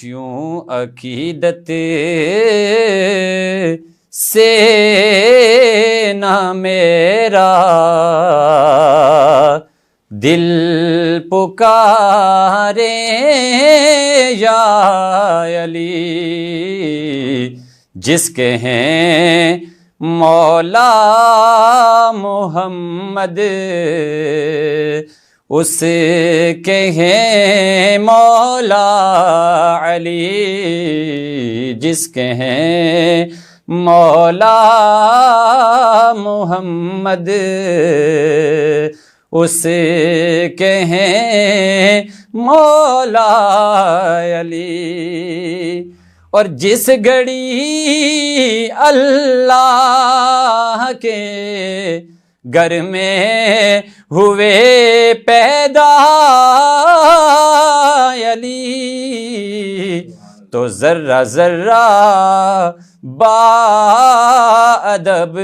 کیوں عقیدت سے نہ میرا دل پکارے یا علی، جس کے ہیں مولا محمد اس کے ہیں مولا علی، جس کے ہیں مولا محمد اس کے ہیں مولا علی۔ اور جس گھڑی اللہ کے گھر میں ہوئے پیدا علی، تو ذرہ ذرہ با ادب